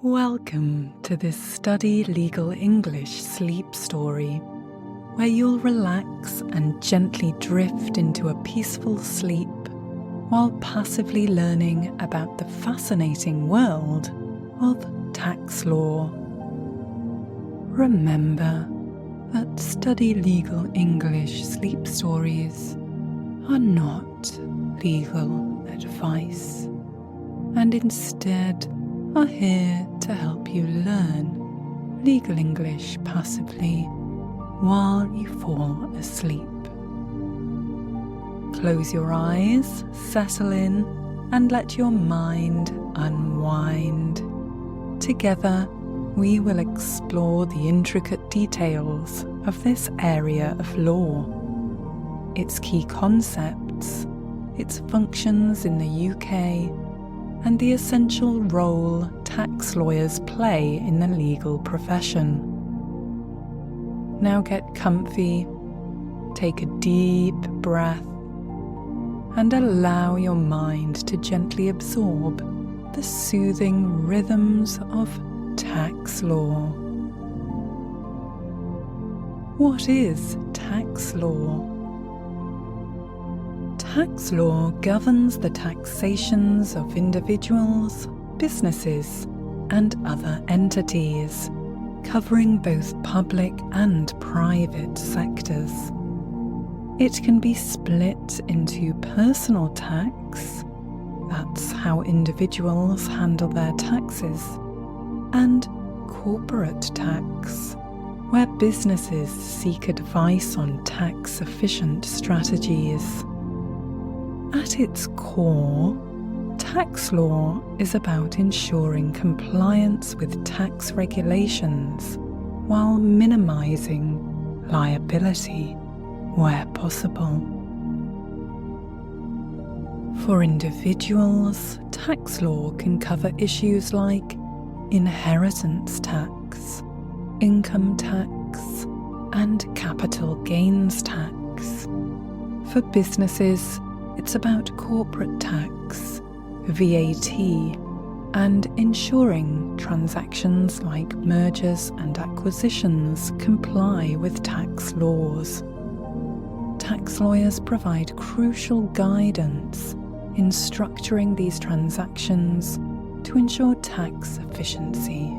Welcome to this Study Legal English sleep story, where you'll relax and gently drift into a peaceful sleep while passively learning about the fascinating world of tax law. Remember that Study Legal English sleep stories are not legal advice, and instead are here to help you learn legal English passively while you fall asleep. Close your eyes, settle in, and let your mind unwind. Together, we will explore the intricate details of this area of law, its key concepts, its functions in the UK, and the essential role tax lawyers play in the legal profession. Now get comfy, take a deep breath, and allow your mind to gently absorb the soothing rhythms of tax law. What is tax law? Tax law governs the taxations of individuals, businesses, and other entities, covering both public and private sectors. It can be split into personal tax, that's how individuals handle their taxes, and corporate tax, where businesses seek advice on tax-efficient strategies. At its core, tax law is about ensuring compliance with tax regulations while minimizing liability where possible. For individuals, tax law can cover issues like inheritance tax, income tax, and capital gains tax. For businesses, it's about corporate tax, VAT, and ensuring transactions like mergers and acquisitions comply with tax laws. Tax lawyers provide crucial guidance in structuring these transactions to ensure tax efficiency.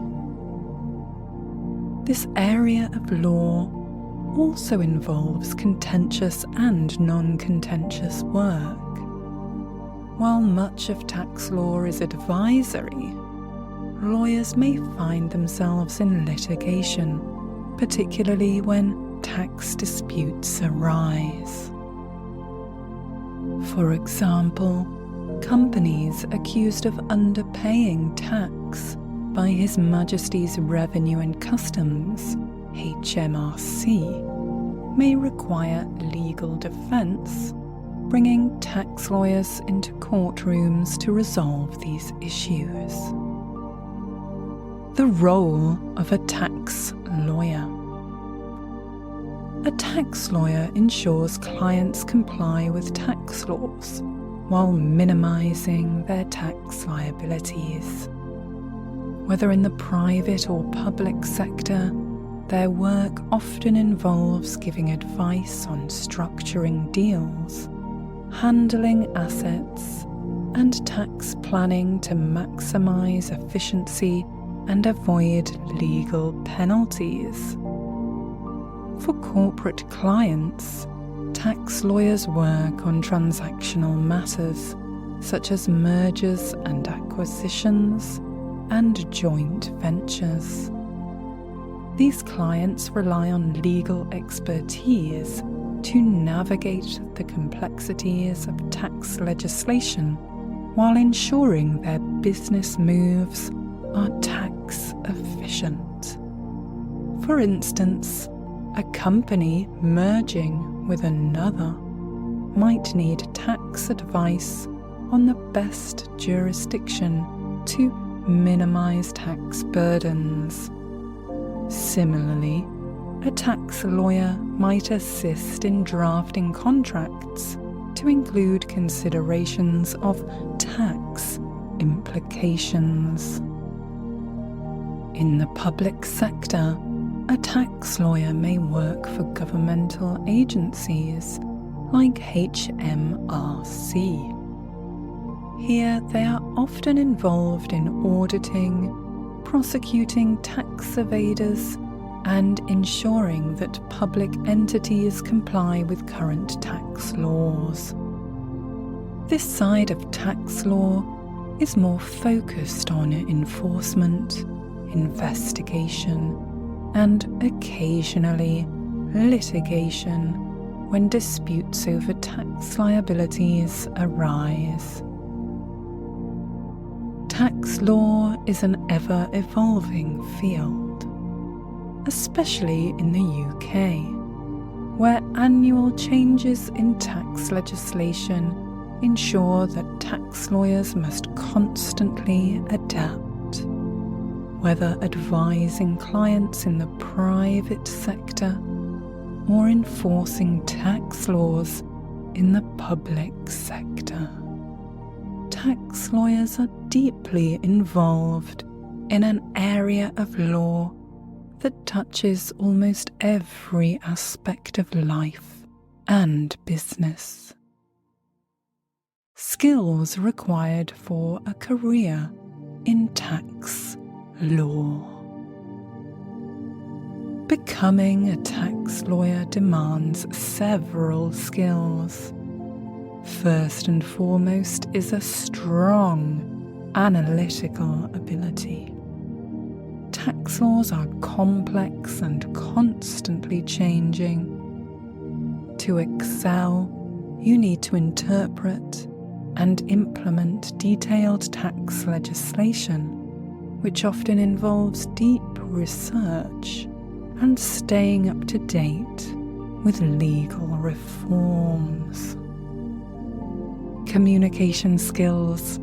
This area of law also involves contentious and non-contentious work. While much of tax law is advisory, lawyers may find themselves in litigation, particularly when tax disputes arise. For example, companies accused of underpaying tax by His Majesty's Revenue and Customs, HMRC, may require legal defence, bringing tax lawyers into courtrooms to resolve these issues. The role of a tax lawyer. A tax lawyer ensures clients comply with tax laws while minimising their tax liabilities. Whether in the private or public sector, their work often involves giving advice on structuring deals, handling assets, and tax planning to maximise efficiency and avoid legal penalties. For corporate clients, tax lawyers work on transactional matters such as mergers and acquisitions and joint ventures. These clients rely on legal expertise to navigate the complexities of tax legislation while ensuring their business moves are tax efficient. For instance, a company merging with another might need tax advice on the best jurisdiction to minimize tax burdens. Similarly, a tax lawyer might assist in drafting contracts to include considerations of tax implications. In the public sector, a tax lawyer may work for governmental agencies like HMRC. Here, they are often involved in auditing, prosecuting tax evaders, and ensuring that public entities comply with current tax laws. This side of tax law is more focused on enforcement, investigation, and occasionally litigation when disputes over tax liabilities arise. Tax law is an ever-evolving field, especially in the UK, where annual changes in tax legislation ensure that tax lawyers must constantly adapt, whether advising clients in the private sector or enforcing tax laws in the public sector. Tax lawyers are deeply involved in an area of law that touches almost every aspect of life and business. Skills required for a career in tax law. Becoming a tax lawyer demands several skills. First and foremost is a strong analytical ability. Tax laws are complex and constantly changing. To excel, you need to interpret and implement detailed tax legislation, which often involves deep research and staying up to date with legal reforms. Communication skills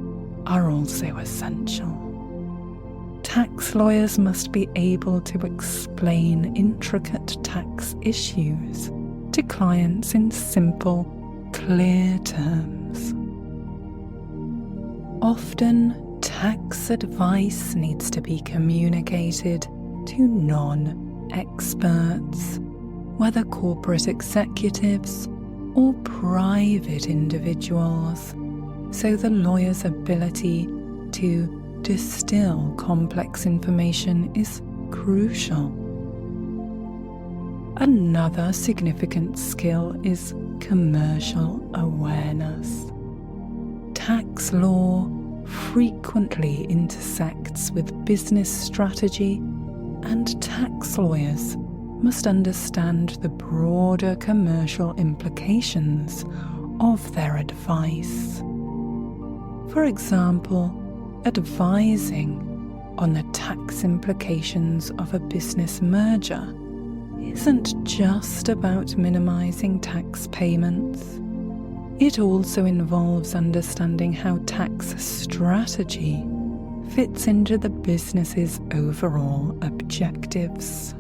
are also essential. Tax lawyers must be able to explain intricate tax issues to clients in simple, clear terms. Often, tax advice needs to be communicated to non-experts, whether corporate executives or private individuals, so the lawyer's ability to distill complex information is crucial. Another significant skill is commercial awareness. Tax law frequently intersects with business strategy, and tax lawyers must understand the broader commercial implications of their advice. For example, advising on the tax implications of a business merger isn't just about minimizing tax payments. It also involves understanding how tax strategy fits into the business's overall objectives.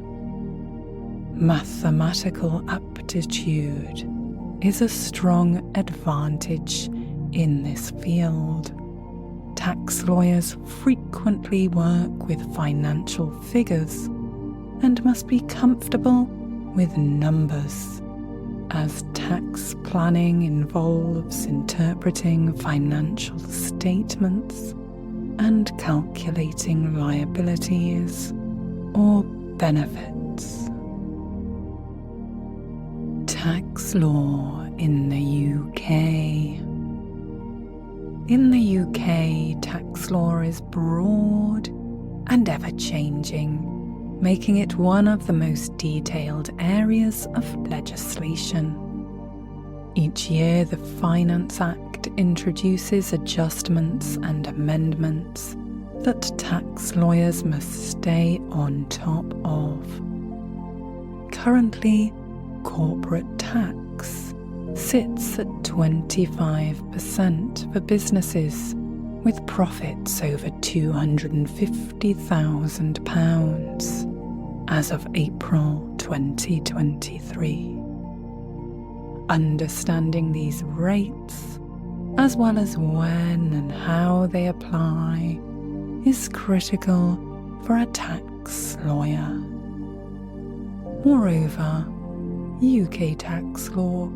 Mathematical aptitude is a strong advantage in this field. Tax lawyers frequently work with financial figures and must be comfortable with numbers, as tax planning involves interpreting financial statements and calculating liabilities or benefits. Tax law in the UK. In the UK, tax law is broad and ever-changing, making it one of the most detailed areas of legislation. Each year, the Finance Act introduces adjustments and amendments that tax lawyers must stay on top of. Currently, corporate tax sits at 25% for businesses with profits over £250,000 as of April 2023. Understanding these rates, as well as when and how they apply, is critical for a tax lawyer. Moreover, UK tax law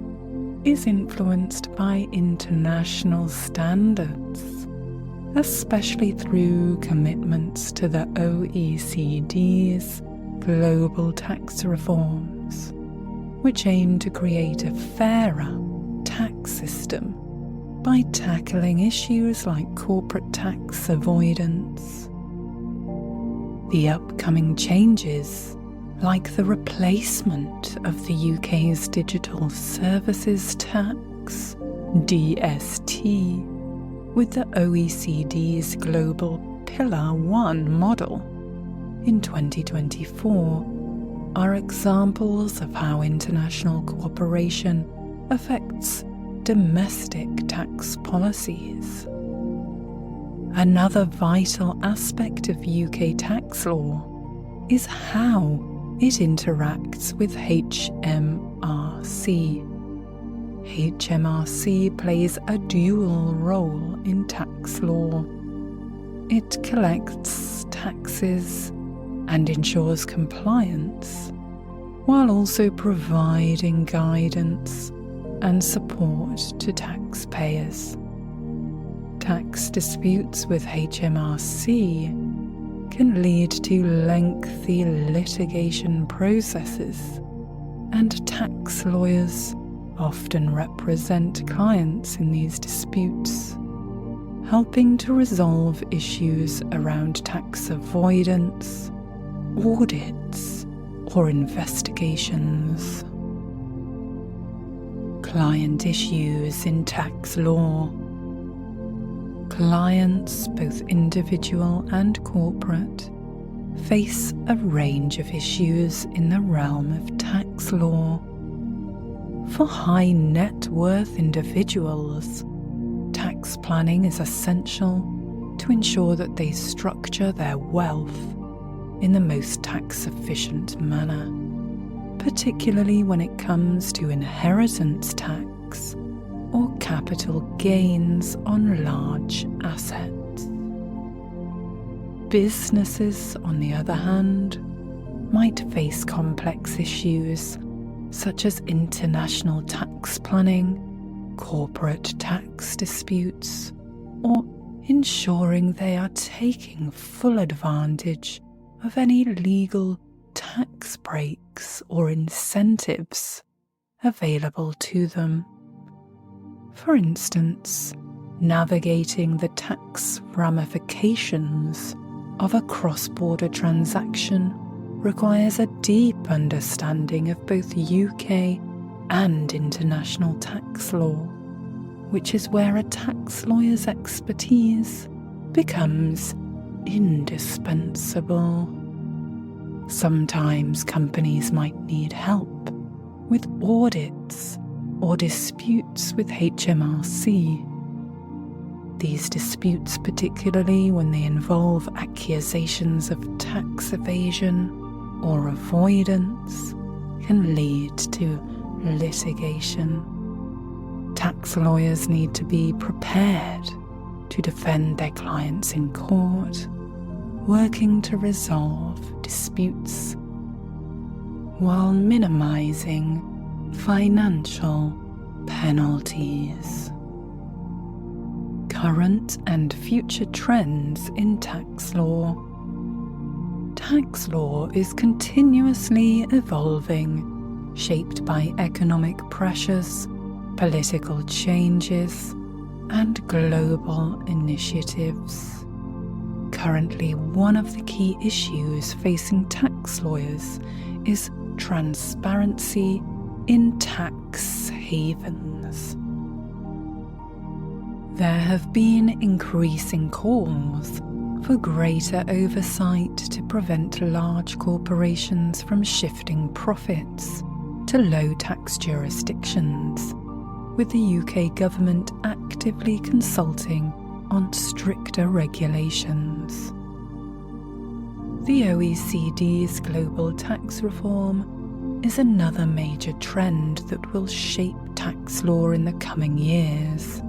is influenced by international standards, especially through commitments to the OECD's global tax reforms, which aim to create a fairer tax system by tackling issues like corporate tax avoidance. The upcoming changes, like the replacement of the UK's Digital Services Tax, DST, with the OECD's Global Pillar 1 model in 2024, are examples of how international cooperation affects domestic tax policies. Another vital aspect of UK tax law is how it interacts with HMRC. HMRC plays a dual role in tax law. It collects taxes and ensures compliance, while also providing guidance and support to taxpayers. Tax disputes with HMRC can lead to lengthy litigation processes, and tax lawyers often represent clients in these disputes, helping to resolve issues around tax avoidance, audits, or investigations. Client issues in tax law. Clients, both individual and corporate, face a range of issues in the realm of tax law. For high net worth individuals, tax planning is essential to ensure that they structure their wealth in the most tax-efficient manner, particularly when it comes to inheritance tax or capital gains on large assets. Businesses, on the other hand, might face complex issues such as international tax planning, corporate tax disputes, or ensuring they are taking full advantage of any legal tax breaks or incentives available to them. For instance, navigating the tax ramifications of a cross-border transaction requires a deep understanding of both UK and international tax law, which is where a tax lawyer's expertise becomes indispensable. Sometimes companies might need help with audits or disputes with HMRC. These disputes, particularly when they involve accusations of tax evasion or avoidance, can lead to litigation. Tax lawyers need to be prepared to defend their clients in court, working to resolve disputes while minimizing financial penalties. Current and future trends in tax law. Tax law is continuously evolving, shaped by economic pressures, political changes, and global initiatives. Currently, one of the key issues facing tax lawyers is transparency in tax havens. There have been increasing calls for greater oversight to prevent large corporations from shifting profits to low-tax jurisdictions, with the UK government actively consulting on stricter regulations. The OECD's global tax reform is another major trend that will shape tax law in the coming years.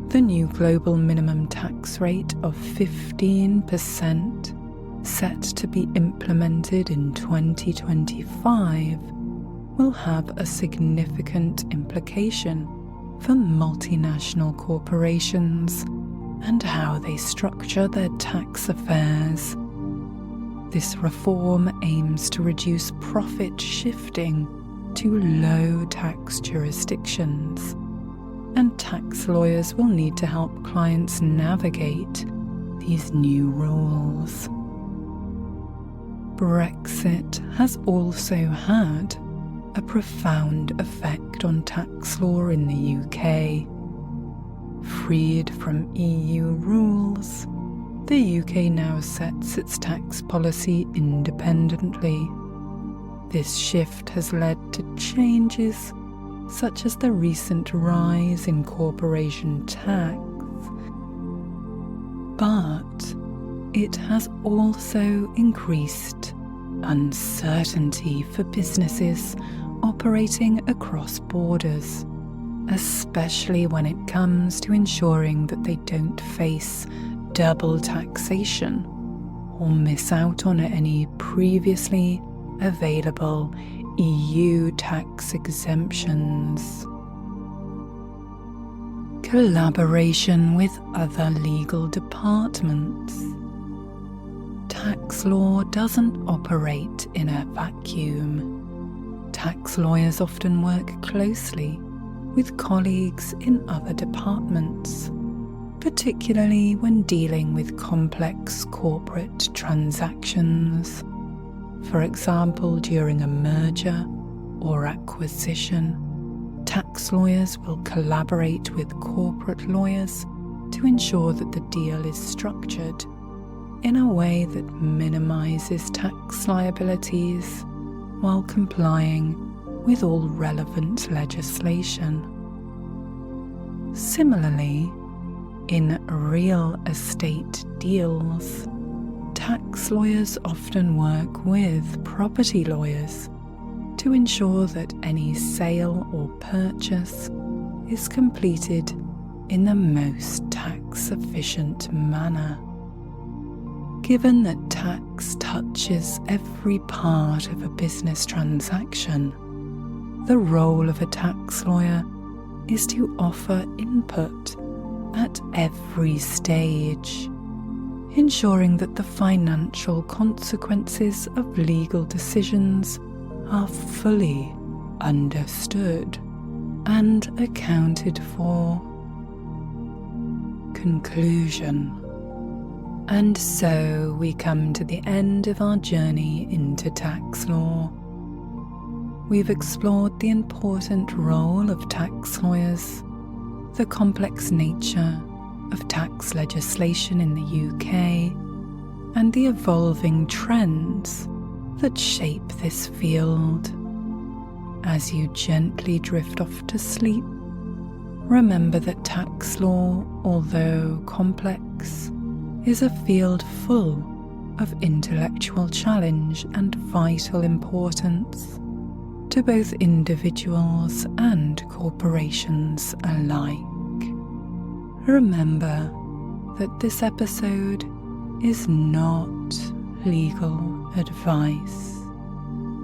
The new global minimum tax rate of 15% set to be implemented in 2025, will have a significant implication for multinational corporations and how they structure their tax affairs. This reform aims to reduce profit shifting to low tax jurisdictions, and tax lawyers will need to help clients navigate these new rules. Brexit has also had a profound effect on tax law in the UK. Freed from EU rules, the UK now sets its tax policy independently. This shift has led to changes such as the recent rise in corporation tax, but it has also increased uncertainty for businesses operating across borders, especially when it comes to ensuring that they don't face double taxation or miss out on any previously available EU tax exemptions. Collaboration with other legal departments. Tax law doesn't operate in a vacuum. Tax lawyers often work closely with colleagues in other departments, particularly when dealing with complex corporate transactions. For example, during a merger or acquisition, tax lawyers will collaborate with corporate lawyers to ensure that the deal is structured in a way that minimizes tax liabilities while complying with all relevant legislation. Similarly, in real estate deals, tax lawyers often work with property lawyers to ensure that any sale or purchase is completed in the most tax-efficient manner. Given that tax touches every part of a business transaction, the role of a tax lawyer is to offer input at every stage, ensuring that the financial consequences of legal decisions are fully understood and accounted for. Conclusion. And so we come to the end of our journey into tax law. We've explored the important role of tax lawyers, the complex nature of tax legislation in the UK, and the evolving trends that shape this field. As you gently drift off to sleep, remember that tax law, although complex, is a field full of intellectual challenge and vital importance to both individuals and corporations alike. Remember that this episode is not legal advice.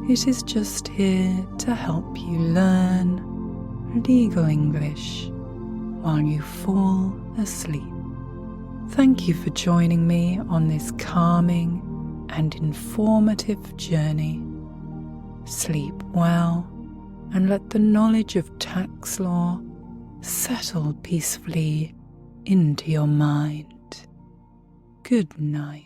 It is just here to help you learn legal English while you fall asleep. Thank you for joining me on this calming and informative journey. Sleep well and let the knowledge of tax law settle peacefully into your mind. Good night.